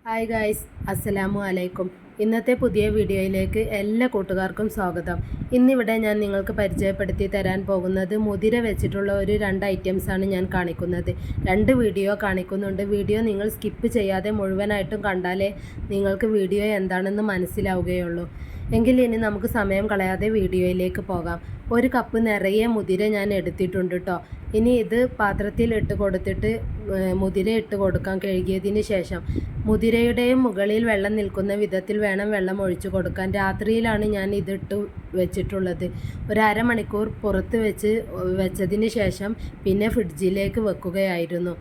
Hi guys, അസ്സലാമു അലൈക്കും. ഇന്നത്തെ പുതിയ വീഡിയോയിലേക്ക് എല്ലാ കൂട്ടുകാർക്കും സ്വാഗതം. ഇന്നിവിടെ ഞാൻ നിങ്ങൾക്ക് പരിചയപ്പെടുത്തി തരാൻ പോകുന്നത് മുതിര വെച്ചിട്ടുള്ള ഒരു 2 ഐറ്റംസാണ് ഞാൻ കാണിക്കുന്നത്. 2 വീഡിയോ കാണിക്കുന്നുണ്ട്. വീഡിയോ നിങ്ങൾ സ്കിപ്പ് ചെയ്യാതെ മുഴുവനായിട്ടും കണ്ടാലേ നിങ്ങൾക്ക് വീഡിയോ എന്താണെന്ന് മനസ്സിലാവുകയുള്ളൂ. എങ്കിൽ ഇനി നമുക്ക് സമയം കളയാതെ വീഡിയോയിലേക്ക് പോകാം. 1 കപ്പ് നിറയെ മുതിര ഞാൻ എടുത്തിട്ടുണ്ട് കേട്ടോ. ഇനി ഇത് പാത്രത്തിൽ ഇട്ട് കൊടുത്തിട്ട് മുതിര ഇട്ട് കൊടുക്കാം കഴുകിയതിന് ശേഷം. മുതിരയുടെയും മുകളിൽ വെള്ളം നിൽക്കുന്ന വിധത്തിൽ വേണം വെള്ളം ഒഴിച്ചു കൊടുക്കാൻ. രാത്രിയിലാണ് ഞാൻ ഇതിട്ട് വെച്ചിട്ടുള്ളത്. ഒരു അരമണിക്കൂർ പുറത്ത് വെച്ചതിന് ശേഷം പിന്നെ ഫ്രിഡ്ജിലേക്ക് വെക്കുകയായിരുന്നു.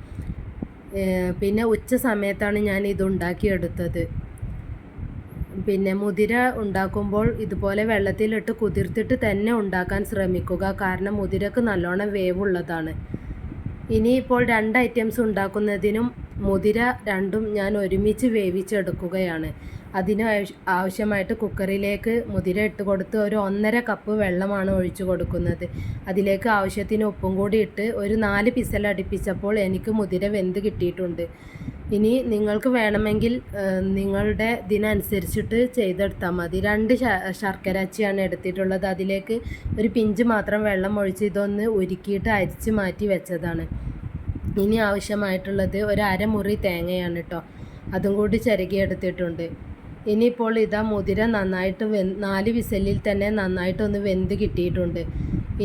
പിന്നെ ഉച്ച സമയത്താണ് ഞാൻ ഇത് ഉണ്ടാക്കിയെടുത്തത്. പിന്നെ മുതിര ഉണ്ടാക്കുമ്പോൾ ഇതുപോലെ വെള്ളത്തിലിട്ട് കുതിർത്തിട്ട് തന്നെ ഉണ്ടാക്കാൻ ശ്രമിക്കുക. കാരണം മുതിരക്ക് നല്ലോണം വേവുള്ളതാണ്. ഇനിയിപ്പോൾ 2 ഐറ്റംസ് ഉണ്ടാക്കുന്നതിനും മുതിര രണ്ടും ഞാൻ ഒരുമിച്ച് വേവിച്ചെടുക്കുകയാണ്. അതിന് ആവശ്യമായിട്ട് കുക്കറിലേക്ക് മുതിര ഇട്ട് കൊടുത്ത് ഒരു 1.5 കപ്പ് വെള്ളമാണ് ഒഴിച്ചു കൊടുക്കുന്നത്. അതിലേക്ക് ആവശ്യത്തിന് ഉപ്പും കൂടി ഇട്ട് ഒരു 4 വിസിൽ അടുപ്പിച്ചപ്പോൾ എനിക്ക് മുതിര വെന്ത് കിട്ടിയിട്ടുണ്ട്. ഇനി നിങ്ങൾക്ക് വേണമെങ്കിൽ നിങ്ങളുടെ ഇതിനനുസരിച്ചിട്ട് ചെയ്തെടുത്താൽ മതി. 2 ശർക്കര അച്ചിയാണ് എടുത്തിട്ടുള്ളത്. അതിലേക്ക് ഒരു പിഞ്ച് മാത്രം വെള്ളം ഒഴിച്ച് ഇതൊന്ന് ഉരുക്കിയിട്ട് അരിച്ച് മാറ്റി വെച്ചതാണ്. ഇനി ആവശ്യമായിട്ടുള്ളത് ഒരു അരമുറി തേങ്ങയാണ് കേട്ടോ. അതും കൂടി ചിരകിയെടുത്തിട്ടുണ്ട്. ഇനിയിപ്പോൾ ഇതാ മുതിര നന്നായിട്ട് 4 വിസിലിൽ തന്നെ നന്നായിട്ടൊന്ന് വെന്ത് കിട്ടിയിട്ടുണ്ട്.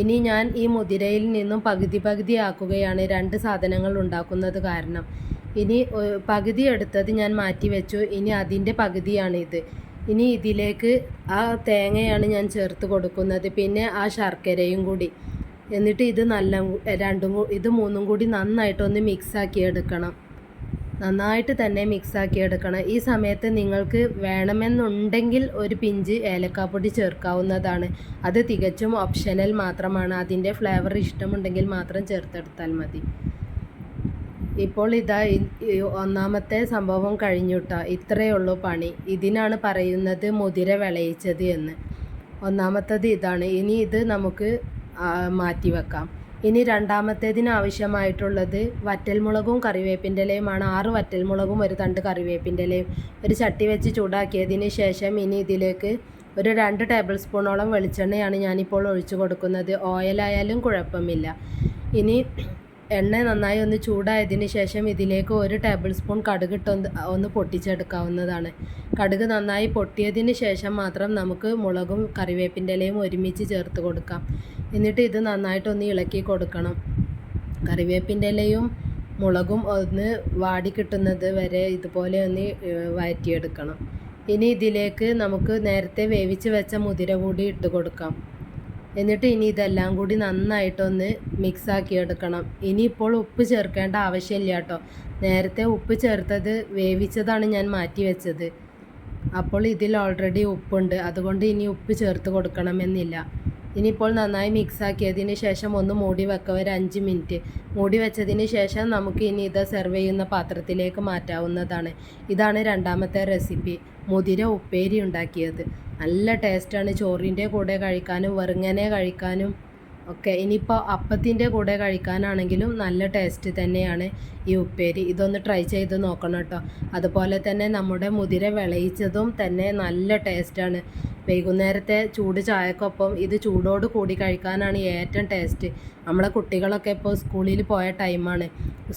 ഇനി ഞാൻ ഈ മുതിരയിൽ നിന്നും പകുതി ആക്കുകയാണ് 2 സാധനങ്ങൾ ഉണ്ടാക്കുന്നത് കാരണം. ഇനി പകുതി എടുത്തത് ഞാൻ മാറ്റി വെച്ചു. ഇനി അതിൻ്റെ പകുതിയാണിത്. ഇനി ഇതിലേക്ക് ആ തേങ്ങയാണ് ഞാൻ ചേർത്ത് കൊടുക്കുന്നത്. പിന്നെ ആ ശർക്കരയും കൂടി. എന്നിട്ട് ഇത് ഇത് 3ഉം കൂടി നന്നായിട്ടൊന്ന് മിക്സാക്കി എടുക്കണം. നന്നായിട്ട് തന്നെ മിക്സാക്കി എടുക്കണം. ഈ സമയത്ത് നിങ്ങൾക്ക് വേണമെന്നുണ്ടെങ്കിൽ ഒരു പിഞ്ച് ഏലക്കാപ്പൊടി ചേർക്കാവുന്നതാണ്. അത് തികച്ചും ഓപ്ഷണൽ മാത്രമാണ്. അതിൻ്റെ ഫ്ലേവർ ഇഷ്ടമുണ്ടെങ്കിൽ മാത്രം ചേർത്തെടുത്താൽ മതി. ഇപ്പോൾ ഇതാ ഒന്നാമത്തെ സംഭവം കഴിഞ്ഞുട്ടോ. ഇത്രയേ ഉള്ളൂ പണി. ഇതിനാണ് പറയുന്നത് മുതിര വിളയിച്ചത് എന്ന്. ഒന്നാമത്തേത് ഇതാണ്. ഇനി ഇത് നമുക്ക് മാറ്റി വെക്കാം. ഇനി രണ്ടാമത്തേതിന് ആവശ്യമായിട്ടുള്ളത് വറ്റൽമുളകും കറിവേപ്പിൻ്റെ ഇലയുമാണ്. 6 വറ്റൽമുളകും ഒരു തണ്ട് കറിവേപ്പിൻ്റെ ഇലയും. ഒരു ചട്ടി വെച്ച് ചൂടാക്കിയതിന് ശേഷം ഇനി ഇതിലേക്ക് ഒരു 2 ടേബിൾ സ്പൂണോളം വെളിച്ചെണ്ണയാണ് ഞാനിപ്പോൾ ഒഴിച്ചു കൊടുക്കുന്നത്. ഓയിലായാലും കുഴപ്പമില്ല. ഇനി എണ്ണ നന്നായി ഒന്ന് ചൂടായതിന് ശേഷം ഇതിലേക്ക് 1 ടേബിൾ സ്പൂൺ കടുകിട്ട് ഒന്ന് പൊട്ടിച്ചെടുക്കാവുന്നതാണ്. കടുക് നന്നായി പൊട്ടിയതിന് ശേഷം മാത്രം നമുക്ക് മുളകും കറിവേപ്പിൻ്റെ ഇലയും ഒരുമിച്ച് ചേർത്ത് കൊടുക്കാം. എന്നിട്ട് ഇത് നന്നായിട്ടൊന്ന് ഇളക്കി കൊടുക്കണം. കറിവേപ്പിൻ്റെ ഇലയും മുളകും ഒന്ന് വാടി കിട്ടുന്നത് വരെ ഇതുപോലെ ഒന്ന് വഴറ്റിയെടുക്കണം. ഇനി ഇതിലേക്ക് നമുക്ക് നേരത്തെ വേവിച്ച് വെച്ച മുതിര കൂടി ഇട്ട് കൊടുക്കാം. എന്നിട്ട് ഇനി ഇതെല്ലാം കൂടി നന്നായിട്ടൊന്ന് മിക്സാക്കി എടുക്കണം. ഇനിയിപ്പോൾ ഉപ്പ് ചേർക്കേണ്ട ആവശ്യമില്ല കേട്ടോ. നേരത്തെ ഉപ്പ് ചേർത്തത് വേവിച്ചതാണ് ഞാൻ മാറ്റി വെച്ചത്. അപ്പോൾ ഇതിൽ ഓൾറെഡി ഉപ്പുണ്ട്. അതുകൊണ്ട് ഇനി ഉപ്പ് ചേർത്ത് കൊടുക്കണമെന്നില്ല. ഇനിയിപ്പോൾ നന്നായി മിക്സാക്കിയതിന് ശേഷം ഒന്ന് മൂടി വെക്കുക ഒരു 5 മിനിറ്റ്. മൂടി വെച്ചതിന് ശേഷം നമുക്ക് ഇനി ഇത് സെർവ് ചെയ്യുന്ന പാത്രത്തിലേക്ക് മാറ്റാവുന്നതാണ്. ഇതാണ് രണ്ടാമത്തെ റെസിപ്പി, മുതിര ഉപ്പേരി ഉണ്ടാക്കിയത്. നല്ല ടേസ്റ്റാണ്. ചോറിൻ്റെ കൂടെ കഴിക്കാനും വെറുങ്ങനെ കഴിക്കാനും ഒക്കെ. ഇനിയിപ്പോൾ അപ്പത്തിൻ്റെ കൂടെ കഴിക്കാനാണെങ്കിലും നല്ല ടേസ്റ്റ് തന്നെയാണ് ഈ ഉപ്പേരി. ഇതൊന്ന് ട്രൈ ചെയ്ത് നോക്കണം കേട്ടോ. അതുപോലെ തന്നെ നമ്മുടെ മുതിര വിളയിച്ചതും തന്നെ നല്ല ടേസ്റ്റാണ്. വൈകുന്നേരത്തെ ചൂട് ചായക്കൊപ്പം ഇത് ചൂടോട് കൂടി കഴിക്കാനാണ് ഏറ്റവും ടേസ്റ്റ്. നമ്മളെ കുട്ടികളൊക്കെ ഇപ്പോൾ സ്കൂളിൽ പോയ ടൈമാണ്.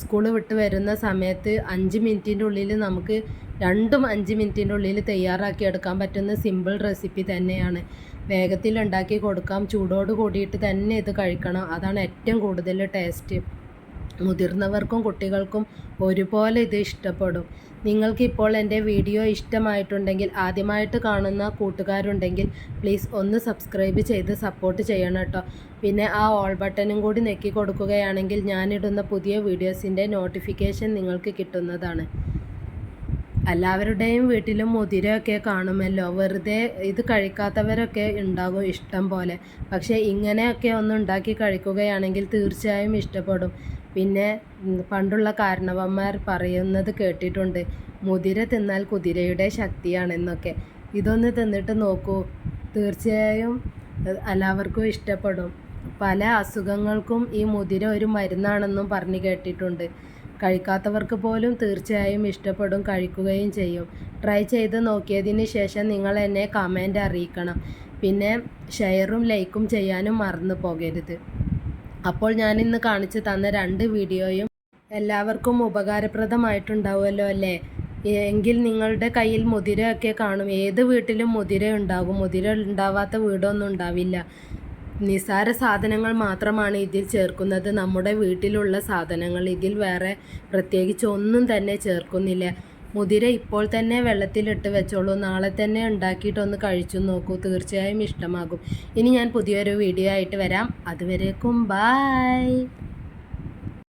സ്കൂൾ വിട്ട് വരുന്ന സമയത്ത് 5 മിനിറ്റിൻ്റെ ഉള്ളിൽ നമുക്ക് 5 മിനിറ്റിൻ്റെ ഉള്ളിൽ തയ്യാറാക്കി എടുക്കാൻ പറ്റുന്ന സിമ്പിൾ റെസിപ്പി തന്നെയാണ്. വേഗത്തിൽ ഉണ്ടാക്കി കൊടുക്കാം. ചൂടോട് കൂടിയിട്ട് തന്നെ ഇത് കഴിക്കണം. അതാണ് ഏറ്റവും കൂടുതൽ ടേസ്റ്റ്. മുതിർന്നവർക്കും കുട്ടികൾക്കും ഒരുപോലെ ഇത് ഇഷ്ടപ്പെടും. നിങ്ങൾക്കിപ്പോൾ എൻ്റെ വീഡിയോ ഇഷ്ടമായിട്ടുണ്ടെങ്കിൽ, ആദ്യമായിട്ട് കാണുന്ന കൂട്ടുകാരുണ്ടെങ്കിൽ പ്ലീസ് ഒന്ന് സബ്സ്ക്രൈബ് ചെയ്ത് സപ്പോർട്ട് ചെയ്യണം കേട്ടോ. പിന്നെ ആ ഓൾ ബട്ടണും കൂടി ഞെക്കി കൊടുക്കുകയാണെങ്കിൽ ഞാനിടുന്ന പുതിയ വീഡിയോസിൻ്റെ നോട്ടിഫിക്കേഷൻ നിങ്ങൾക്ക് കിട്ടുന്നതാണ്. എല്ലാവരുടെയും വീട്ടിലും മുതിരയൊക്കെ കാണുമല്ലോ. വെറുതെ ഇത് കഴിക്കാത്തവരൊക്കെ ഉണ്ടാകും ഇഷ്ടം പോലെ. പക്ഷേ ഇങ്ങനെയൊക്കെ ഒന്ന് ഉണ്ടാക്കി കഴിക്കുകയാണെങ്കിൽ തീർച്ചയായും ഇഷ്ടപ്പെടും. പിന്നെ പണ്ടുള്ള കാരണവന്മാർ പറയുന്നത് കേട്ടിട്ടുണ്ട്, മുതിര തിന്നാൽ കുതിരയുടെ ശക്തിയാണെന്നൊക്കെ. ഇതൊന്ന് തിന്നിട്ട് നോക്കൂ, തീർച്ചയായും എല്ലാവർക്കും ഇഷ്ടപ്പെടും. പല അസുഖങ്ങൾക്കും ഈ മുതിര ഒരു മരുന്നാണെന്നും പറഞ്ഞു കേട്ടിട്ടുണ്ട്. കഴിക്കാത്തവർക്ക് പോലും തീർച്ചയായും ഇഷ്ടപ്പെടും, കഴിക്കുകയും ചെയ്യും. ട്രൈ ചെയ്ത് നോക്കിയതിന് ശേഷം നിങ്ങൾ എന്നെ കമൻ്റ് അറിയിക്കണം. പിന്നെ ഷെയറും ലൈക്കും ചെയ്യാനും മറന്നു പോകരുത്. അപ്പോൾ ഞാനിന്ന് കാണിച്ചു തന്ന 2 വീഡിയോയും എല്ലാവർക്കും ഉപകാരപ്രദമായിട്ടുണ്ടാവുമല്ലോ അല്ലേ? എങ്കിൽ നിങ്ങളുടെ കയ്യിൽ മുതിരയൊക്കെ കാണും. ഏത് വീട്ടിലും മുതിര ഉണ്ടാകും. മുതിര ഉണ്ടാവാത്ത വീടൊന്നും ഉണ്ടാവില്ല. നിസ്സാര സാധനങ്ങൾ മാത്രമാണ് ഇതിൽ ചേർക്കുന്നത്. നമ്മുടെ വീട്ടിലുള്ള സാധനങ്ങൾ. ഇതിൽ വേറെ പ്രത്യേകിച്ച് ഒന്നും തന്നെ ചേർക്കുന്നില്ല. മുതിര ഇപ്പോൾ തന്നെ വെള്ളത്തിലിട്ട് വെച്ചോളൂ. നാളെ തന്നെ ഉണ്ടാക്കിയിട്ടൊന്ന് കഴിച്ചു നോക്കൂ. തീർച്ചയായും ഇഷ്ടമാകും. ഇനി ഞാൻ പുതിയൊരു വീഡിയോ ആയിട്ട് വരാം. അതുവരേക്കും ബായ്.